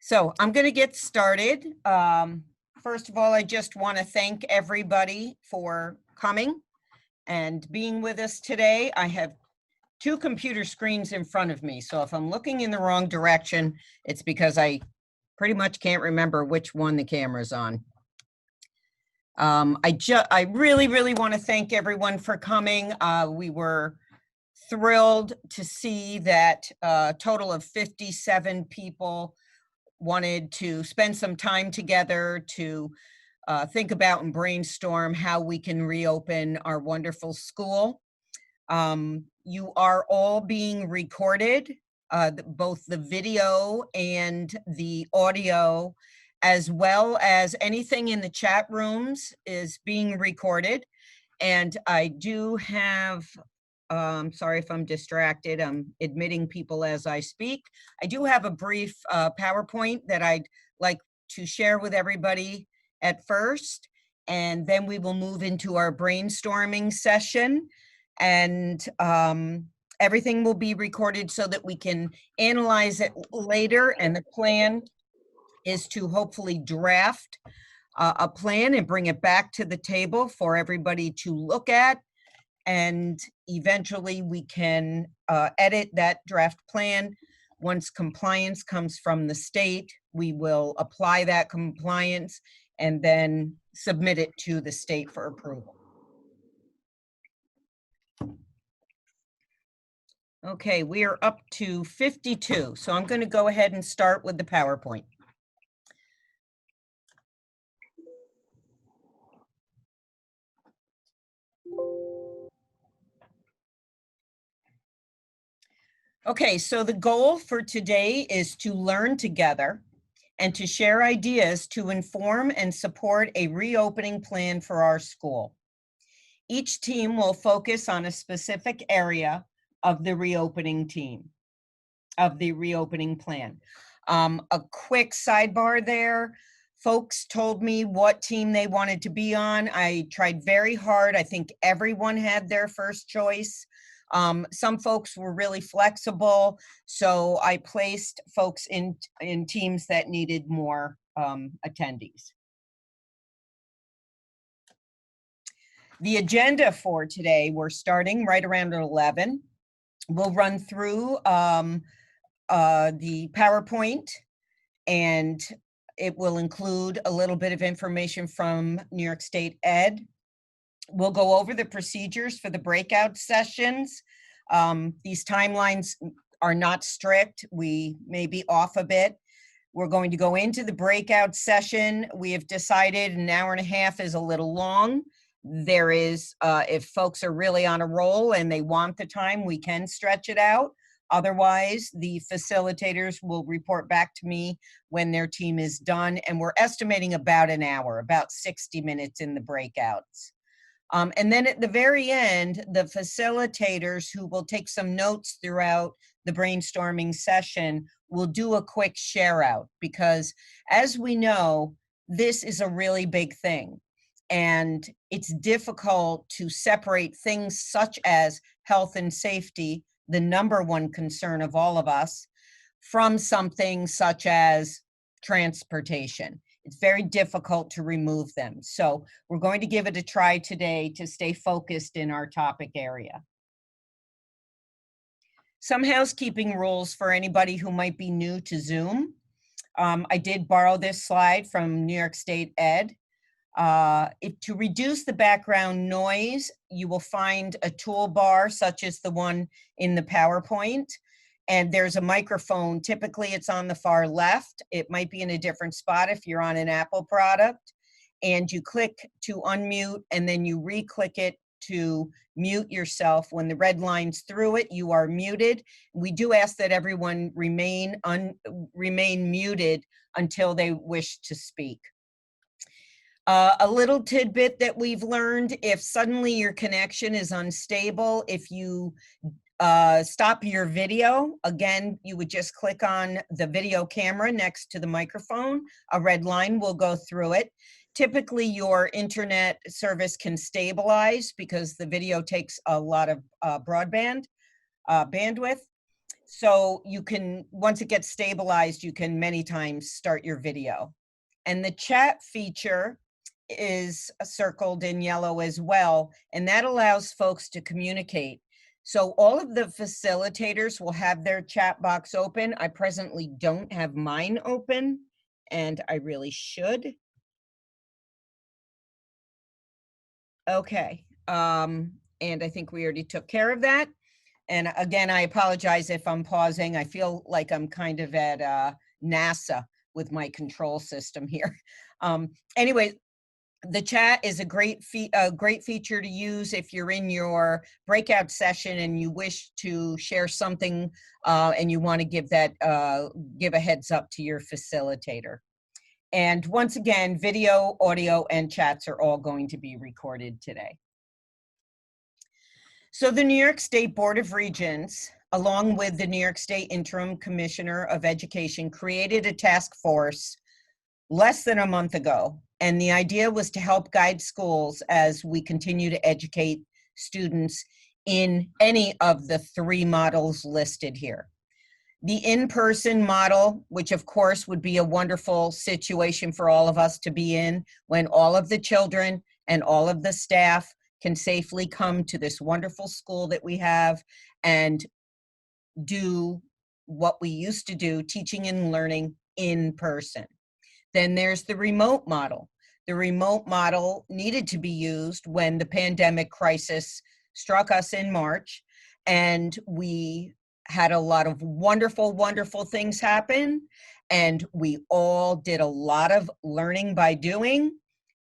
So I'm going to get started. First of all, I just want to thank everybody for coming and being with us today. I have two computer screens in front of me, so if I'm looking in the wrong direction, it's because I pretty much can't remember which one the camera's on. I really want to thank everyone for coming. We were thrilled to see that a total of 57 people wanted to spend some time together to think about and brainstorm how we can reopen our wonderful school. You are all being recorded, both the video and the audio, as well as anything in the chat rooms is being recorded. And I do have, sorry if I'm distracted, I'm admitting people as I speak. I do have a brief PowerPoint that I'd like to share with everybody at first, and then we will move into our brainstorming session. And everything will be recorded so that we can analyze it later, and the plan is to hopefully draft a plan and bring it back to the table for everybody to look at. And eventually we can edit that draft plan. Once compliance comes from the state, we will apply that compliance and then submit it to the state for approval. Okay, we are up to 52. So I'm going to go ahead and start with the PowerPoint. Okay, so the goal for today is to learn together and to share ideas to inform and support a reopening plan for our school. Each team will focus on a specific area of the reopening plan. A quick sidebar there. Folks told me what team they wanted to be on. I tried very hard. I think everyone had their first choice. Some folks were really flexible, so I placed folks in teams that needed more attendees. The agenda for today, we're starting right around 11. We'll run through the PowerPoint, and it will include a little bit of information from New York State Ed. We'll go over the procedures for the breakout sessions. These timelines are not strict. We may be off a bit. We're going to go into the breakout session. We have decided an hour and a half is a little long. There is, if folks are really on a roll and they want the time, we can stretch it out. Otherwise, the facilitators will report back to me when their team is done. And we're estimating about an hour, about 60 minutes in the breakouts. And then at the very end, the facilitators who will take some notes throughout the brainstorming session will do a quick share out, because as we know, this is a really big thing. And it's difficult to separate things such as health and safety, the #1 concern of all of us, from something such as transportation. It's very difficult to remove them. So we're going to give it a try today to stay focused in our topic area. Some housekeeping rules for anybody who might be new to Zoom. I did borrow this slide from New York State Ed. To reduce the background noise, you will find a toolbar such as the one in the PowerPoint. And there's a microphone. Typically it's on the far left. It might be in a different spot if you're on an Apple product. And you click to unmute, and then you re-click it to mute yourself. When the red line's through it, you are muted. We do ask that everyone remain muted until they wish to speak. A little tidbit that we've learned: if suddenly your connection is unstable, if you stop your video, again, you would just click on the video camera next to the microphone. A red line will go through it. Typically, your internet service can stabilize because the video takes a lot of broadband bandwidth. So you can, once it gets stabilized, you can many times start your video. And the chat feature is circled in yellow as well, and that allows folks to communicate. So all of the facilitators will have their chat box open. I presently don't have mine open, and I really should. Okay, and I think we already took care of that. And again, I apologize if I'm pausing. I feel like I'm kind of at NASA with my control system here. Anyway, the chat is a great feature to use if you're in your breakout session and you wish to share something and you want to give a heads up to your facilitator. And once again, video, audio, and chats are all going to be recorded today. So the New York State Board of Regents, along with the New York State Interim Commissioner of Education, created a task force less than a month ago. And the idea was to help guide schools as we continue to educate students in any of the 3 models listed here. The in-person model, which of course would be a wonderful situation for all of us to be in when all of the children and all of the staff can safely come to this wonderful school that we have and do what we used to do, teaching and learning in person. Then there's the remote model. The remote model needed to be used when the pandemic crisis struck us in March, and we had a lot of wonderful, wonderful things happen, and we all did a lot of learning by doing,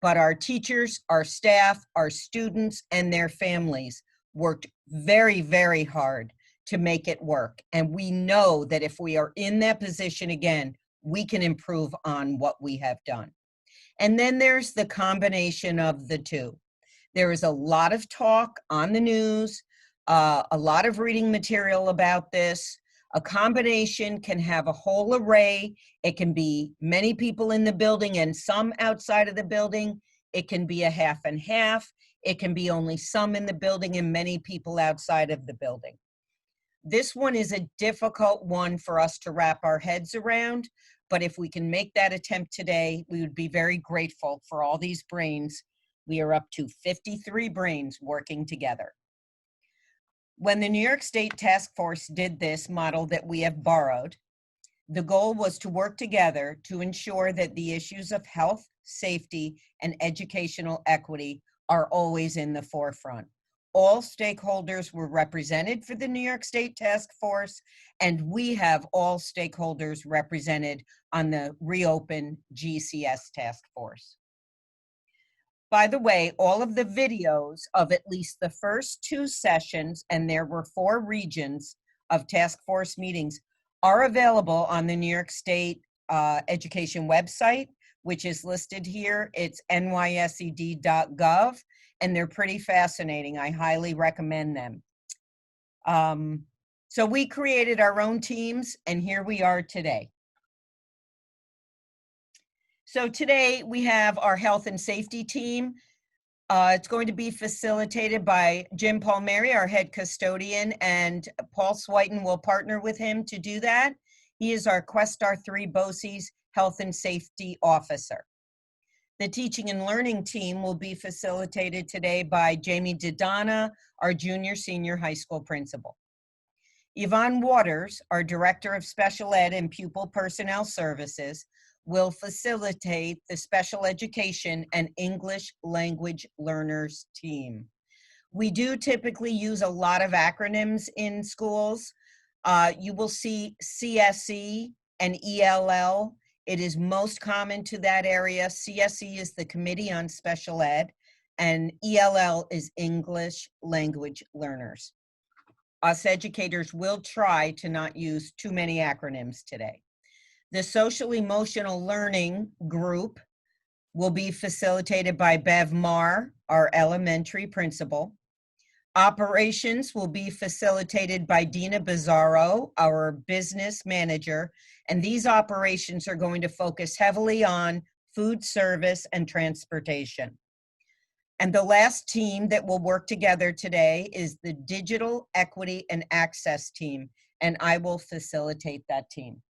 but our teachers, our staff, our students, and their families worked very, very hard to make it work. And we know that if we are in that position again, we can improve on what we have done. And then there's the combination of the two. There is a lot of talk on the news, a lot of reading material about this. A combination can have a whole array. It can be many people in the building and some outside of the building. It can be a half and half. It can be only some in the building and many people outside of the building. This one is a difficult one for us to wrap our heads around, but if we can make that attempt today, we would be very grateful for all these brains. We are up to 53 brains working together. When the New York State Task Force did this model that we have borrowed, the goal was to work together to ensure that the issues of health, safety, and educational equity are always in the forefront. All stakeholders were represented for the New York State Task Force, and we have all stakeholders represented on the Reopen GCS Task Force. By the way, all of the videos of at least the first 2 sessions, and there were 4 regions of task force meetings, are available on the New York State Education website, which is listed here. It's nysed.gov, and they're pretty fascinating. I highly recommend them. So we created our own teams, and here we are today. So today we have our health and safety team. It's going to be facilitated by Jim Palmieri, our head custodian, and Paul Swighton will partner with him to do that. He is our Questar 3 BOCES health and safety officer. The teaching and learning team will be facilitated today by Jamie Didana, our junior senior high school principal. Yvonne Waters, our director of special ed and pupil personnel services, will facilitate the special education and English language learners team. We do typically use a lot of acronyms in schools. You will see CSE and ELL. It is most common to that area. CSE is the Committee on Special Ed, and ELL is English Language Learners. Us educators will try to not use too many acronyms today. The social emotional learning group will be facilitated by Bev Marr, our elementary principal. Operations will be facilitated by Dina Bizzaro, our business manager, and these operations are going to focus heavily on food service and transportation. And the last team that will work together today is the Digital Equity and Access team. and I will facilitate that team.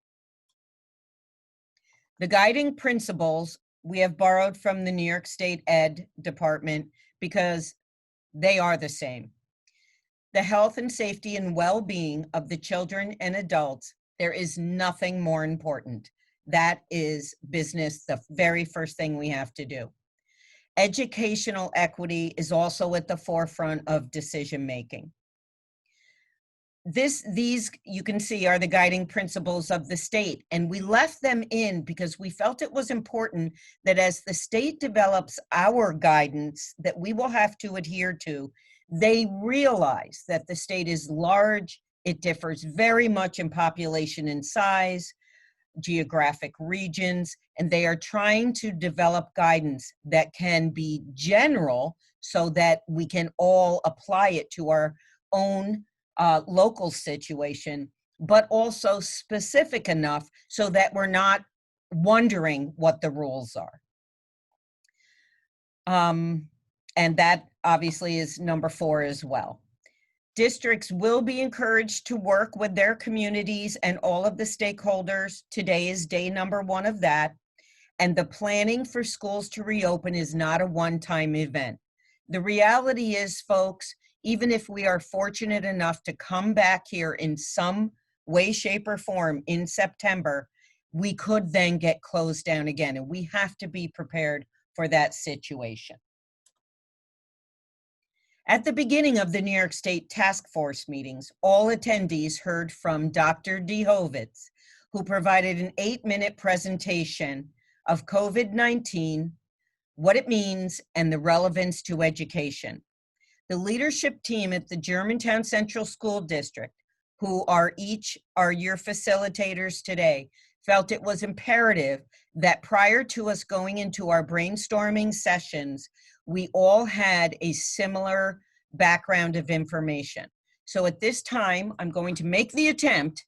The guiding principles we have borrowed from the New York State Ed Department because they are the same. The health and safety and well-being of the children and adults, there is nothing more important. That is business, the very first thing we have to do. Educational equity is also at the forefront of decision-making. These you can see are the guiding principles of the state, and we left them in because we felt it was important that as the state develops our guidance that we will have to adhere to, they realize that the state is large, it differs very much in population and size, geographic regions, and they are trying to develop guidance that can be general so that we can all apply it to our own local situation, but also specific enough so that we're not wondering what the rules are. And that obviously is number 4 as well. Districts will be encouraged to work with their communities and all of the stakeholders. Today is day number 1 of that. And the planning for schools to reopen is not a one-time event. The reality is, folks, even if we are fortunate enough to come back here in some way, shape, or form in September, we could then get closed down again, and we have to be prepared for that situation. At the beginning of the New York State Task Force meetings, all attendees heard from Dr. DeHovitz, who provided an 8-minute presentation of COVID-19, what it means, and the relevance to education. The leadership team at the Germantown Central School District, who are your facilitators today, felt it was imperative that prior to us going into our brainstorming sessions, we all had a similar background of information. So at this time, I'm going to make the attempt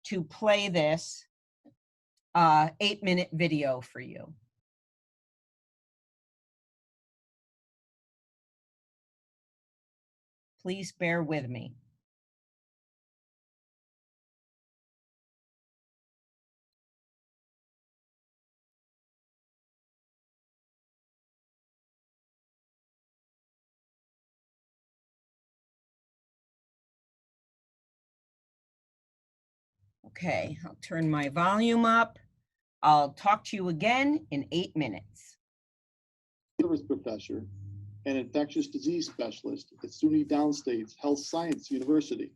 to play this 8-minute video for you. Please bear with me. Okay, I'll turn my volume up. I'll talk to you again in 8 minutes. Service professor and infectious disease specialist at SUNY Downstate's Health Science University.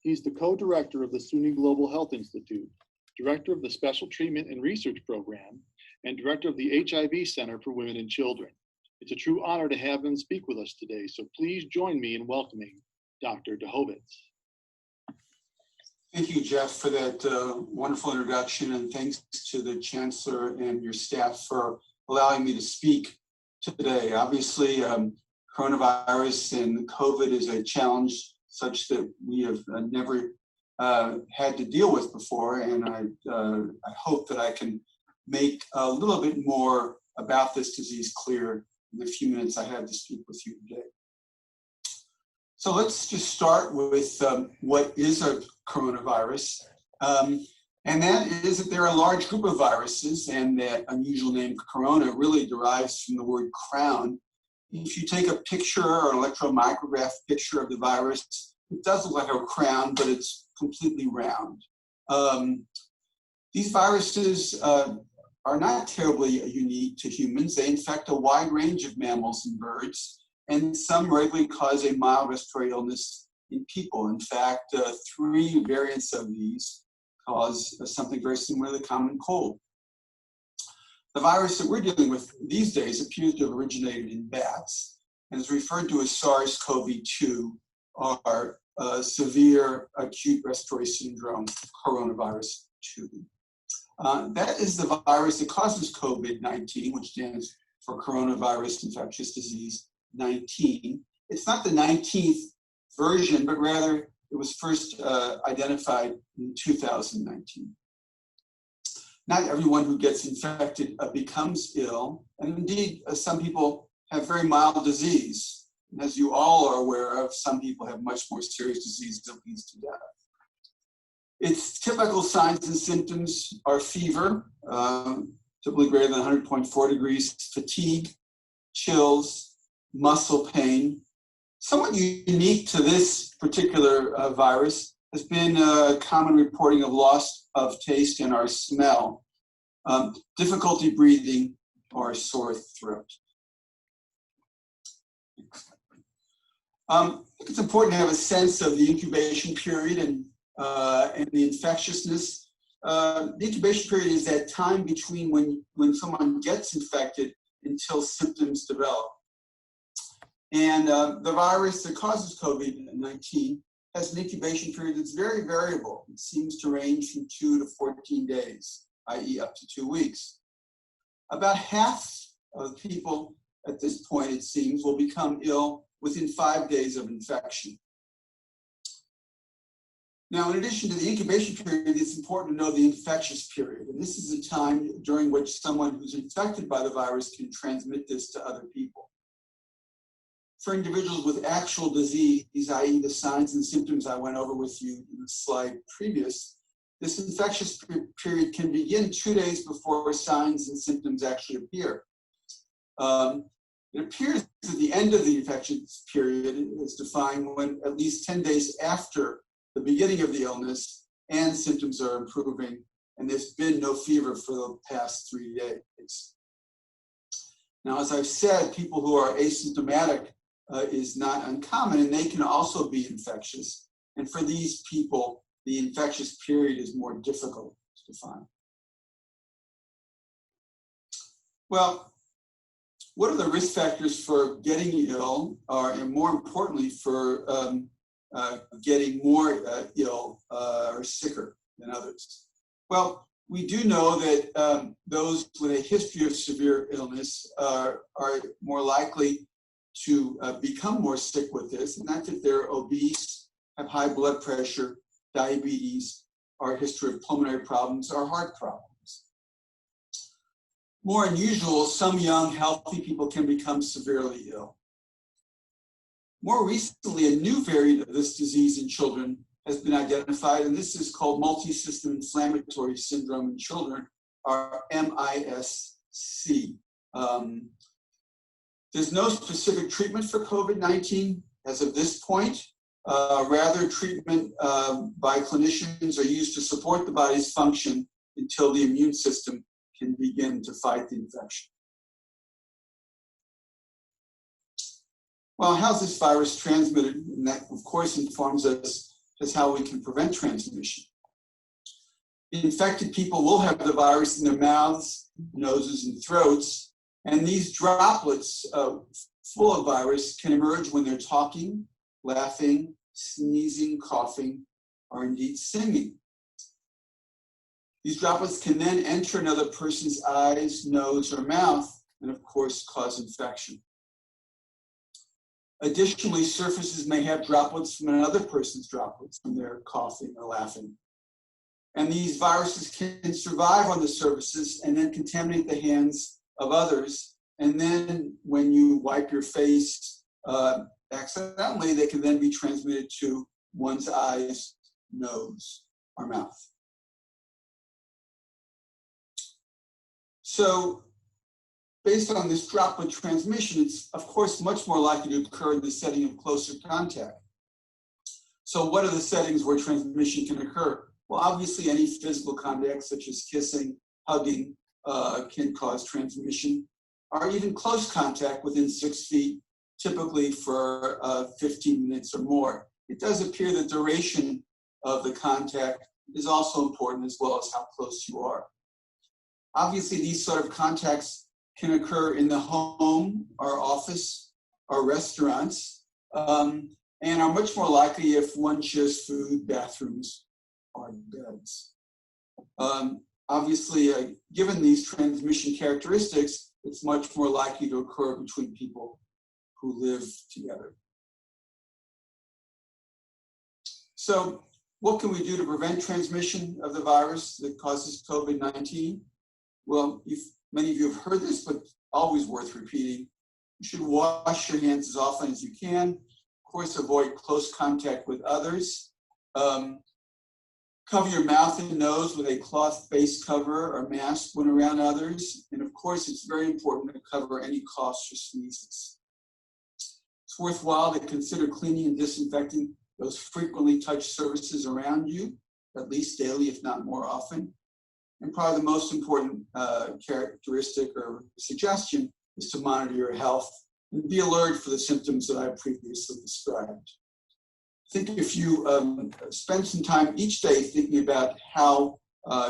He's the co-director of the SUNY Global Health Institute, director of the Special Treatment and Research Program, and director of the HIV Center for Women and Children. It's a true honor to have him speak with us today, so please join me in welcoming Dr. DeHovitz. Thank you, Jeff, for that wonderful introduction, and thanks to the Chancellor and your staff for allowing me to speak today. Obviously, coronavirus and COVID is a challenge such that we have never had to deal with before, and I hope that I can make a little bit more about this disease clear in the few minutes I have to speak with you today. So let's just start with what is a coronavirus. And that is that there are a large group of viruses, and that unusual name corona really derives from the word crown. If you take a picture or an electron micrograph picture of the virus, it does look like a crown, but it's completely round. These viruses are not terribly unique to humans. They infect a wide range of mammals and birds, and some regularly cause a mild respiratory illness in people. In fact, 3 variants of these cause something very similar to the common cold. The virus that we're dealing with these days appears to have originated in bats and is referred to as SARS-CoV-2, or severe acute respiratory syndrome coronavirus 2. That is the virus that causes COVID-19, which stands for coronavirus infectious disease 19. It's not the 19th version, but rather it was first identified in 2019. Not everyone who gets infected becomes ill, and indeed some people have very mild disease. And as you all are aware of, some people have much more serious disease that leads to death. Its typical signs and symptoms are fever, typically greater than 100.4 degrees, fatigue, chills, muscle pain. Somewhat unique to this particular virus has been a common reporting of loss of taste and or smell, difficulty breathing, or sore throat. I think it's important to have a sense of the incubation period and the infectiousness. The incubation period is that time between when someone gets infected until symptoms develop. And the virus that causes COVID-19 has an incubation period that's very variable. It seems to range from 2 to 14 days, i.e. up to 2 weeks. About half of people at this point, it seems, will become ill within 5 days of infection. Now, in addition to the incubation period, it's important to know the infectious period. And this is a time during which someone who's infected by the virus can transmit this to other people. For individuals with actual disease, i.e. the signs and symptoms I went over with you in the slide previous, this infectious period can begin 2 days before signs and symptoms actually appear. It appears that the end of the infectious period is defined when at least 10 days after the beginning of the illness and symptoms are improving, and there's been no fever for the past 3 days. Now, as I've said, people who are asymptomatic is not uncommon, and they can also be infectious. And for these people, the infectious period is more difficult to define. Well, what are the risk factors for getting ill, and more importantly, for getting more ill or sicker than others? Well, we do know that those with a history of severe illness are more likely to become more sick with this, and that's if they're obese, have high blood pressure, diabetes, or a history of pulmonary problems or heart problems. More unusual, some young, healthy people can become severely ill. More recently, a new variant of this disease in children has been identified, and this is called multi-system inflammatory syndrome in children, or MISC. There's no specific treatment for COVID-19 as of this point. Rather, treatment by clinicians are used to support the body's function until the immune system can begin to fight the infection. Well, how's this virus transmitted? And that, of course, informs us as how we can prevent transmission. Infected people will have the virus in their mouths, noses, and throats, and these droplets full of virus can emerge when they're talking, laughing, sneezing, coughing, or indeed singing. These droplets can then enter another person's eyes, nose, or mouth, and of course cause infection. Additionally, surfaces may have droplets from another person's droplets when they're coughing or laughing. And these viruses can survive on the surfaces and then contaminate the hands of others. And then when you wipe your face accidentally, they can then be transmitted to one's eyes, nose, or mouth. So based on this droplet transmission, it's of course much more likely to occur in the setting of closer contact. So what are the settings where transmission can occur? Well, obviously any physical contact such as kissing, hugging can cause transmission, or even close contact within 6 feet, typically for 15 minutes or more. It does appear the duration of the contact is also important, as well as how close you are. Obviously, these sort of contacts can occur in the home or office or restaurants, and are much more likely if one shares food, bathrooms, or beds. Obviously, given these transmission characteristics, it's much more likely to occur between people who live together. So what can we do to prevent transmission of the virus that causes COVID-19? Well, many of you have heard this, but always worth repeating. You should wash your hands as often as you can. Of course, avoid close contact with others. Cover your mouth and nose with a cloth face cover or mask when around others. And of course, it's very important to cover any coughs or sneezes. It's worthwhile to consider cleaning and disinfecting those frequently touched surfaces around you, at least daily, if not more often. And probably the most important characteristic or suggestion is to monitor your health and be alert for the symptoms that I previously described. I think if you spend some time each day thinking about how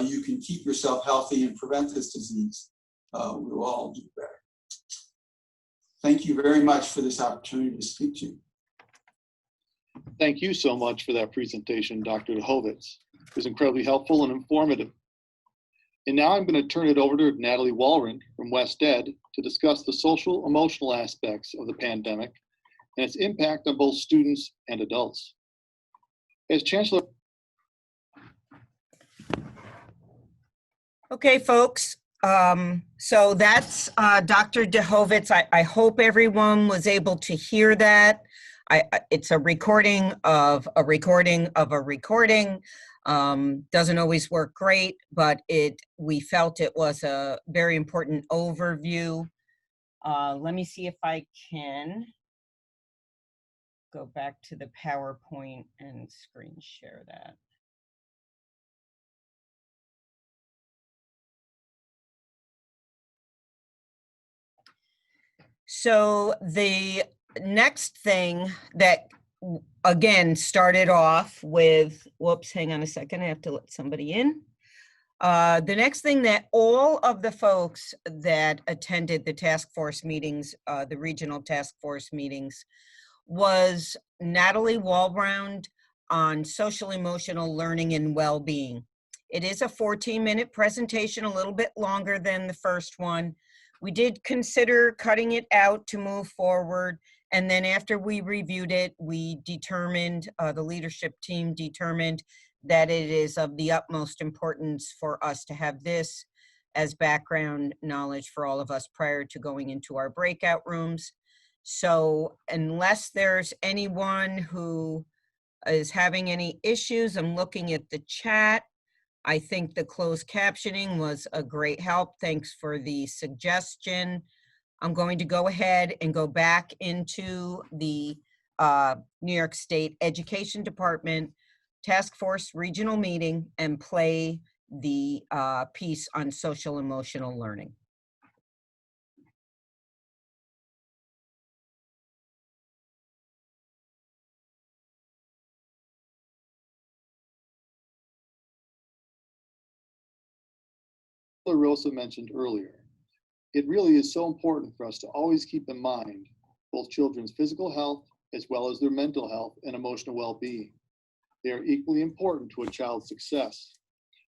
you can keep yourself healthy and prevent this disease, we will all do better. Thank you very much for this opportunity to speak to you. Thank you so much for that presentation, Dr. Dehovitz. It was incredibly helpful and informative. And now I'm going to turn it over to Natalie Walrand from West Ed to discuss the social emotional aspects of the pandemic and its impact on both students and adults. As Chancellor. Okay, folks. So that's Dr. Dehovitz. I hope everyone was able to hear that. It's a recording of a recording of a recording. Doesn't always work great, but we felt it was a very important overview. Let me see if I can go back to the PowerPoint and screen share that. So the next thing that, again, started off with, whoops, hang on a second, I have to let somebody in. The next thing that all of the folks that attended the task force meetings, the regional task force meetings, was Natalie Walrand on social emotional learning and well-being. It is a 14-minute presentation, a little bit longer than the first one. We did consider cutting it out to move forward. And then after we reviewed it, we determined, the leadership team determined that it is of the utmost importance for us to have this as background knowledge for all of us prior to going into our breakout rooms. So unless there's anyone who is having any issues, I'm looking at the chat. I think the closed captioning was a great help. Thanks for the suggestion. I'm going to go ahead and go back into the New York State Education Department Task Force Regional Meeting and play the piece on social emotional learning. Rosa mentioned earlier, it really is so important for us to always keep in mind both children's physical health as well as their mental health and emotional well-being. They are equally important to a child's success.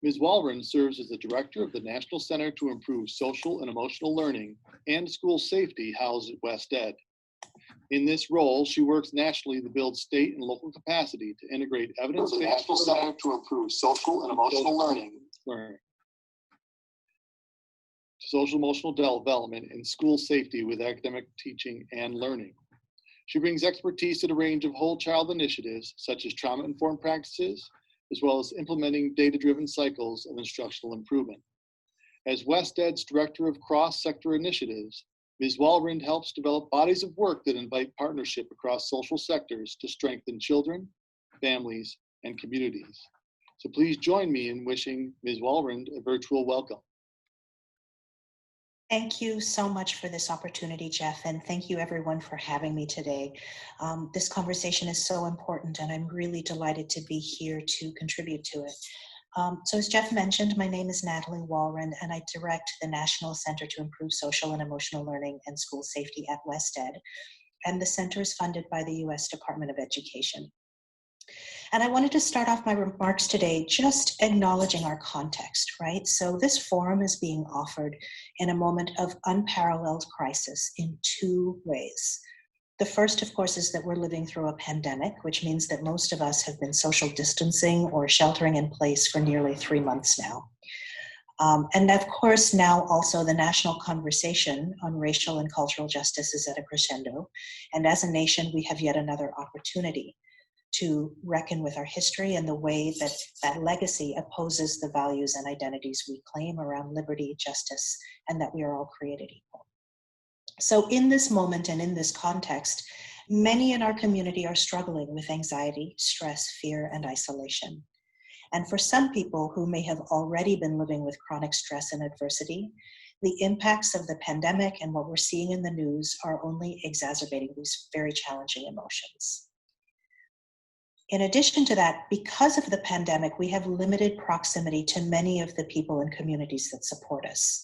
Ms. Walrand serves as the director of the National Center to Improve Social and Emotional Learning and School Safety housed at West Ed. In this role, she works nationally to build state and local capacity to integrate evidence-based National Center to Improve Social and Emotional Learning. Social emotional development and school safety with academic teaching and learning. She brings expertise to a range of whole child initiatives, such as trauma-informed practices, as well as implementing data-driven cycles of instructional improvement. As West Ed's Director of Cross-Sector Initiatives, Ms. Walrand helps develop bodies of work that invite partnership across social sectors to strengthen children, families, and communities. So please join me in wishing Ms. Walrand a virtual welcome. Thank you so much for this opportunity, Jeff, and thank you everyone for having me today. This conversation is so important, and I'm really delighted to be here to contribute to it. So as Jeff mentioned, my name is Natalie Walrand, and I direct the National Center to Improve Social and Emotional Learning and School Safety at West Ed, and the center is funded by the U.S. Department of Education. And I wanted to start off my remarks today just acknowledging our context, right? So this forum is being offered in a moment of unparalleled crisis in two ways. The first, of course, is that we're living through a pandemic, which means that most of us have been social distancing or sheltering in place for nearly 3 months now. And of course, now also the national conversation on racial and cultural justice is at a crescendo. And as a nation, we have yet another opportunity to reckon with our history and the way that that legacy opposes the values and identities we claim around liberty, justice, and that we are all created equal. So in this moment and in this context, many in our community are struggling with anxiety, stress, fear, and isolation. And for some people who may have already been living with chronic stress and adversity, the impacts of the pandemic and what we're seeing in the news are only exacerbating these very challenging emotions. In addition to that, because of the pandemic, we have limited proximity to many of the people and communities that support us.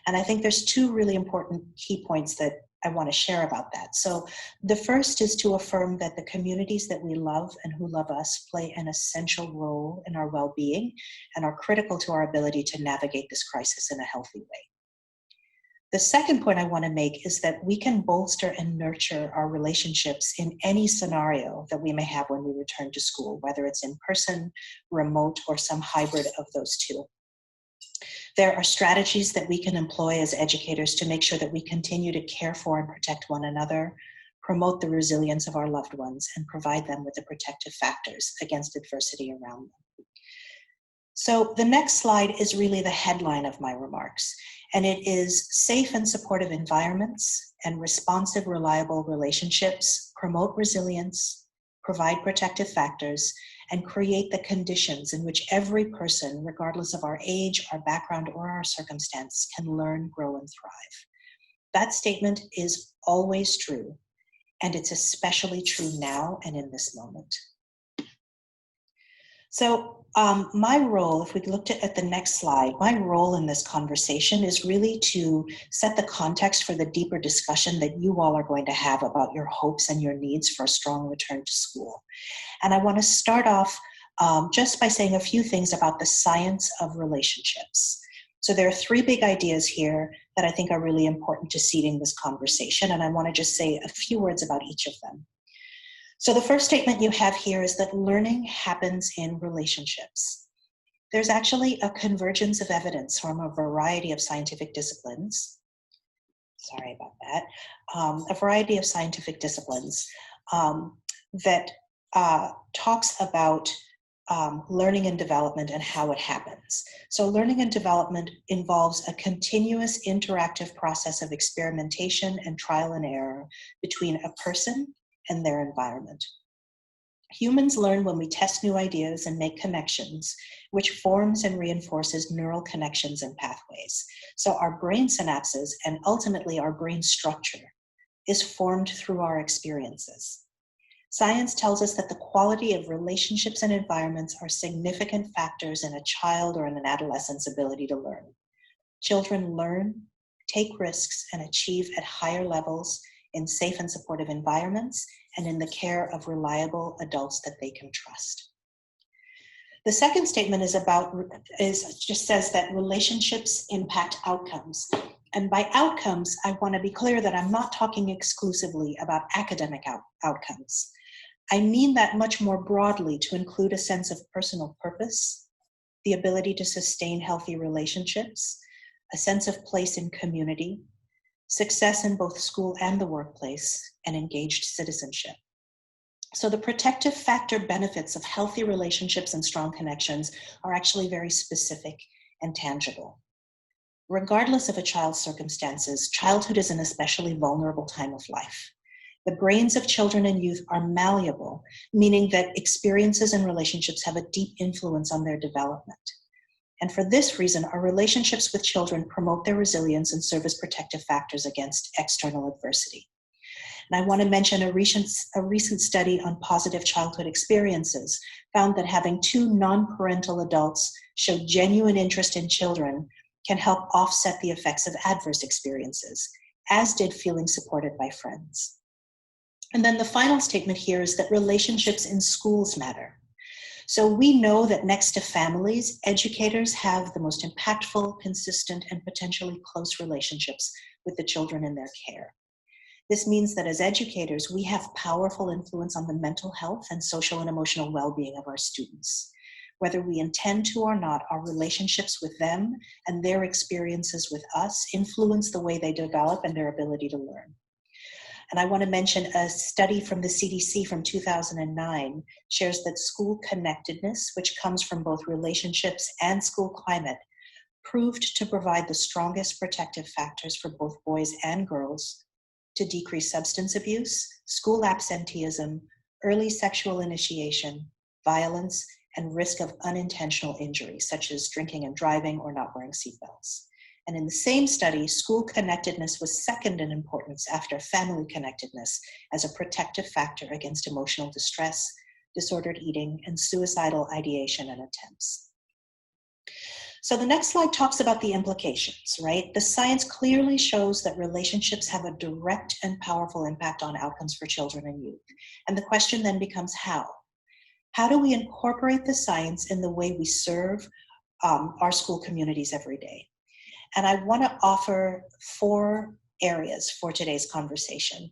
And I think there's two really important key points that I want to share about that. So the first is to affirm that the communities that we love and who love us play an essential role in our well-being and are critical to our ability to navigate this crisis in a healthy way. The second point I want to make is that we can bolster and nurture our relationships in any scenario that we may have when we return to school, whether it's in person, remote, or some hybrid of those two. There are strategies that we can employ as educators to make sure that we continue to care for and protect one another, promote the resilience of our loved ones, and provide them with the protective factors against adversity around them. So the next slide is really the headline of my remarks, and it is safe and supportive environments and responsive, reliable relationships promote resilience, provide protective factors, and create the conditions in which every person, regardless of our age, our background, or our circumstance, can learn, grow, and thrive. That statement is always true, and it's especially true now and in this moment. So my role, if we looked at the next slide, my role in this conversation is really to set the context for the deeper discussion that you all are going to have about your hopes and your needs for a strong return to school. And I want to start off just by saying a few things about the science of relationships. So there are three big ideas here that I think are really important to seeding this conversation, and I want to just say a few words about each of them. So the first statement you have here is that learning happens in relationships. There's actually a convergence of evidence from a variety of scientific disciplines. Sorry about that. A variety of scientific disciplines that talks about learning and development and how it happens. So learning and development involves a continuous interactive process of experimentation and trial and error between a person and their environment. Humans learn when we test new ideas and make connections, which forms and reinforces neural connections and pathways. So our brain synapses and ultimately our brain structure is formed through our experiences. Science tells us that the quality of relationships and environments are significant factors in a child or in an adolescent's ability to learn. Children learn, take risks, and achieve at higher levels in safe and supportive environments and in the care of reliable adults that they can trust. The second statement just says that relationships impact outcomes. And by outcomes, I want to be clear that I'm not talking exclusively about academic outcomes. I mean that much more broadly to include a sense of personal purpose, the ability to sustain healthy relationships, a sense of place in community, success in both school and the workplace, and engaged citizenship. So the protective factor benefits of healthy relationships and strong connections are actually very specific and tangible. Regardless of a child's circumstances, childhood is an especially vulnerable time of life. The brains of children and youth are malleable, meaning that experiences and relationships have a deep influence on their development. And for this reason, our relationships with children promote their resilience and serve as protective factors against external adversity. And I want to mention a recent study on positive childhood experiences found that having two non-parental adults show genuine interest in children can help offset the effects of adverse experiences, as did feeling supported by friends. And then the final statement here is that relationships in schools matter. So we know that next to families, educators have the most impactful, consistent, and potentially close relationships with the children in their care. This means that as educators, we have powerful influence on the mental health and social and emotional well-being of our students. Whether we intend to or not, our relationships with them and their experiences with us influence the way they develop and their ability to learn. And I want to mention a study from the CDC from 2009 shares that school connectedness, which comes from both relationships and school climate, proved to provide the strongest protective factors for both boys and girls to decrease substance abuse, school absenteeism, early sexual initiation, violence, and risk of unintentional injury, such as drinking and driving or not wearing seatbelts. And in the same study, school connectedness was second in importance after family connectedness as a protective factor against emotional distress, disordered eating, and suicidal ideation and attempts. So the next slide talks about the implications, right? The science clearly shows that relationships have a direct and powerful impact on outcomes for children and youth. And the question then becomes how? How do we incorporate the science in the way we serve our school communities every day? And I want to offer 4 areas for today's conversation.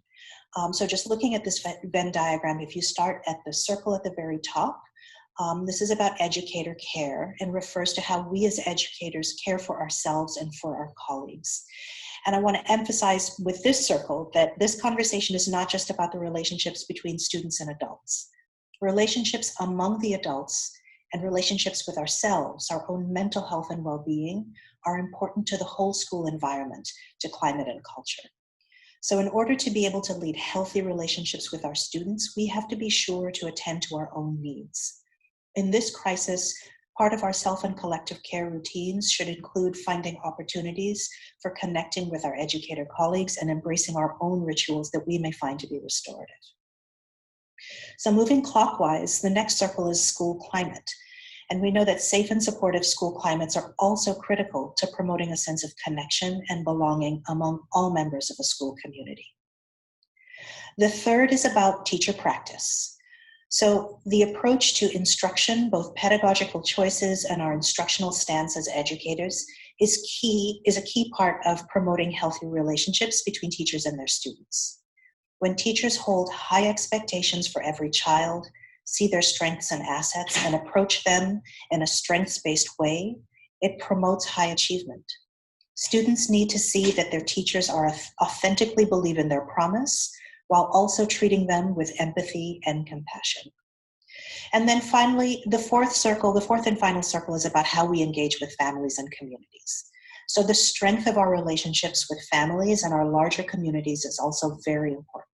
So just looking at this Venn diagram, if you start at the circle at the very top, this is about educator care and refers to how we as educators care for ourselves and for our colleagues. And I want to emphasize with this circle that this conversation is not just about the relationships between students and adults. Relationships among the adults and relationships with ourselves, our own mental health and well-being, are important to the whole school environment, to climate and culture. So in order to be able to lead healthy relationships with our students, we have to be sure to attend to our own needs. In this crisis, part of our self and collective care routines should include finding opportunities for connecting with our educator colleagues and embracing our own rituals that we may find to be restorative. So moving clockwise, the next circle is school climate. And we know that safe and supportive school climates are also critical to promoting a sense of connection and belonging among all members of a school community. The third is about teacher practice. So the approach to instruction, both pedagogical choices and our instructional stance as educators, is a key part of promoting healthy relationships between teachers and their students. When teachers hold high expectations for every child, see their strengths and assets, and approach them in a strengths-based way, it promotes high achievement. Students need to see that their teachers authentically believe in their promise, while also treating them with empathy and compassion. And then finally, the fourth and final circle is about how we engage with families and communities. So the strength of our relationships with families and our larger communities is also very important.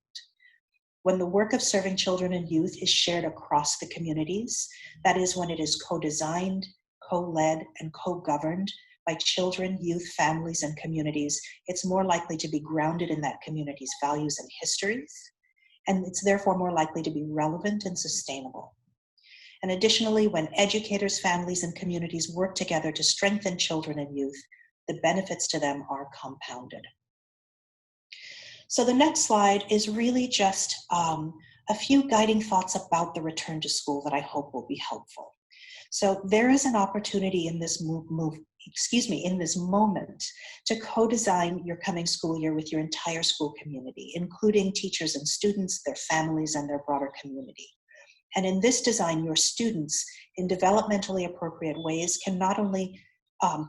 When the work of serving children and youth is shared across the communities, that is when it is co-designed, co-led, and co-governed by children, youth, families, and communities, it's more likely to be grounded in that community's values and histories, and it's therefore more likely to be relevant and sustainable. And additionally, when educators, families, and communities work together to strengthen children and youth, the benefits to them are compounded. So the next slide is really just a few guiding thoughts about the return to school that I hope will be helpful. So there is an opportunity in this in this moment to co-design your coming school year with your entire school community, including teachers and students, their families, and their broader community. And in this design, your students, in developmentally appropriate ways, can not only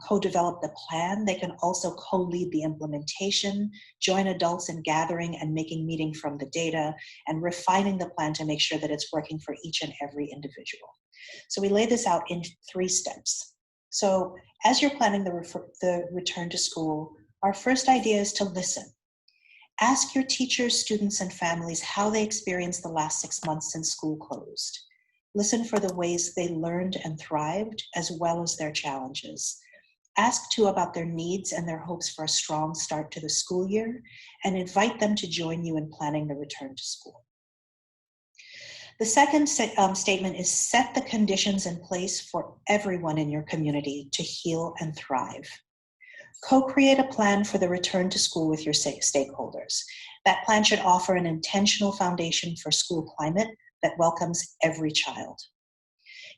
co-develop the plan, they can also co-lead the implementation, join adults in gathering and making meaning from the data, and refining the plan to make sure that it's working for each and every individual. So we lay this out in 3 steps. So as you're planning the return to school, our first idea is to listen. Ask your teachers, students, and families how they experienced the last 6 months since school closed. Listen for the ways they learned and thrived, as well as their challenges. Ask too about their needs and their hopes for a strong start to the school year, and invite them to join you in planning the return to school. The second statement is set the conditions in place for everyone in your community to heal and thrive. Co-create a plan for the return to school with your stakeholders. That plan should offer an intentional foundation for school climate that welcomes every child.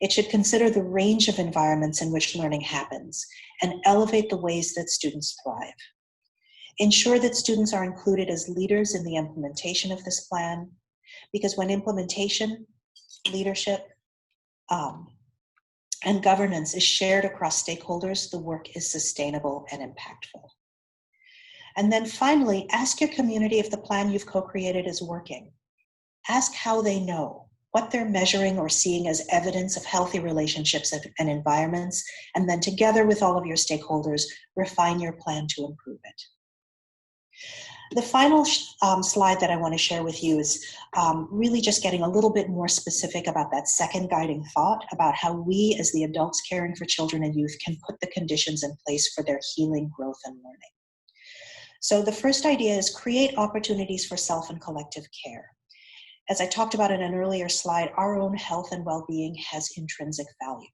It should consider the range of environments in which learning happens and elevate the ways that students thrive. Ensure that students are included as leaders in the implementation of this plan, because when implementation, leadership, and governance is shared across stakeholders, the work is sustainable and impactful. And then finally, ask your community if the plan you've co-created is working. Ask how they know, what they're measuring or seeing as evidence of healthy relationships and environments, and then together with all of your stakeholders, refine your plan to improve it. The final slide that I want to share with you is really just getting a little bit more specific about that second guiding thought about how we as the adults caring for children and youth can put the conditions in place for their healing, growth, and learning. So the first idea is create opportunities for self and collective care. As I talked about in an earlier slide, our own health and well-being has intrinsic value.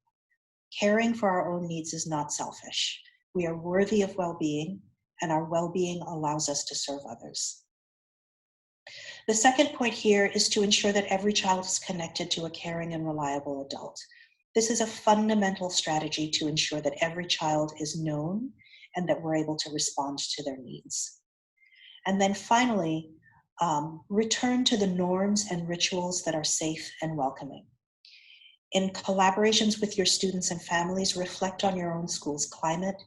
Caring for our own needs is not selfish. We are worthy of well-being, and our well-being allows us to serve others. The second point here is to ensure that every child is connected to a caring and reliable adult. This is a fundamental strategy to ensure that every child is known and that we're able to respond to their needs. And then finally, return to the norms and rituals that are safe and welcoming. In collaborations with your students and families, reflect on your own school's climate.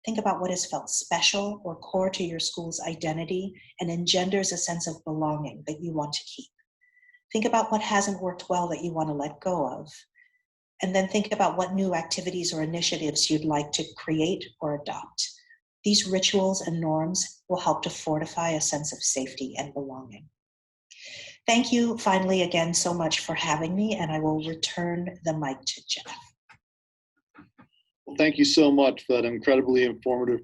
Think about what has felt special or core to your school's identity and engenders a sense of belonging that you want to keep. Think about what hasn't worked well that you want to let go of. And then think about what new activities or initiatives you'd like to create or adopt. These rituals and norms will help to fortify a sense of safety and belonging. Thank you finally again so much for having me, and I will return the mic to Jeff. Well, thank you so much for that incredibly informative.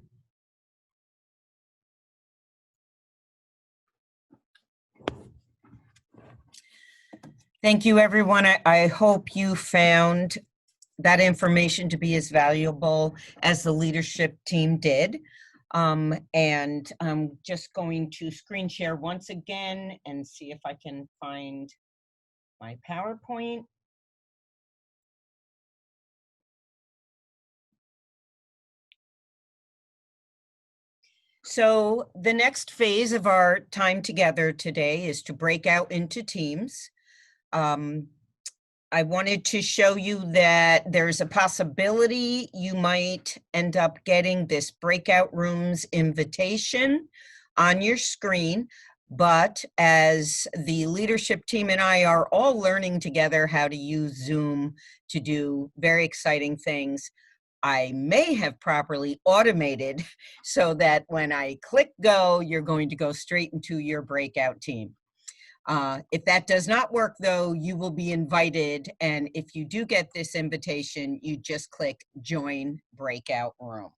Thank you, everyone. I hope you found that information to be as valuable as the leadership team did. And I'm just going to screen share once again and see if I can find my PowerPoint. So the next phase of our time together today is to break out into teams. I wanted to show you that there's a possibility you might end up getting this breakout rooms invitation on your screen, but as the leadership team and I are all learning together how to use Zoom to do very exciting things, I may have properly automated so that when I click go, you're going to go straight into your breakout team. If that does not work, though, you will be invited. And if you do get this invitation, you just click Join Breakout Room.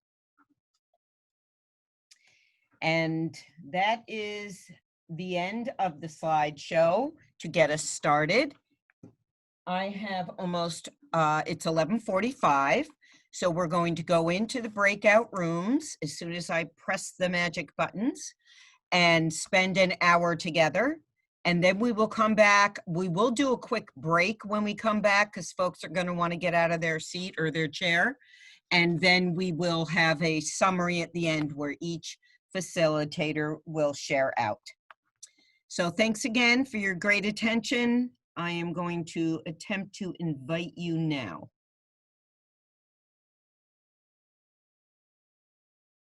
And that is the end of the slideshow to get us started. I have almost, it's 11:45. So we're going to go into the breakout rooms as soon as I press the magic buttons and spend an hour together. And then we will come back. We will do a quick break when we come back because folks are going to want to get out of their seat or their chair. And then we will have a summary at the end where each facilitator will share out. So thanks again for your great attention. I am going to attempt to invite you now.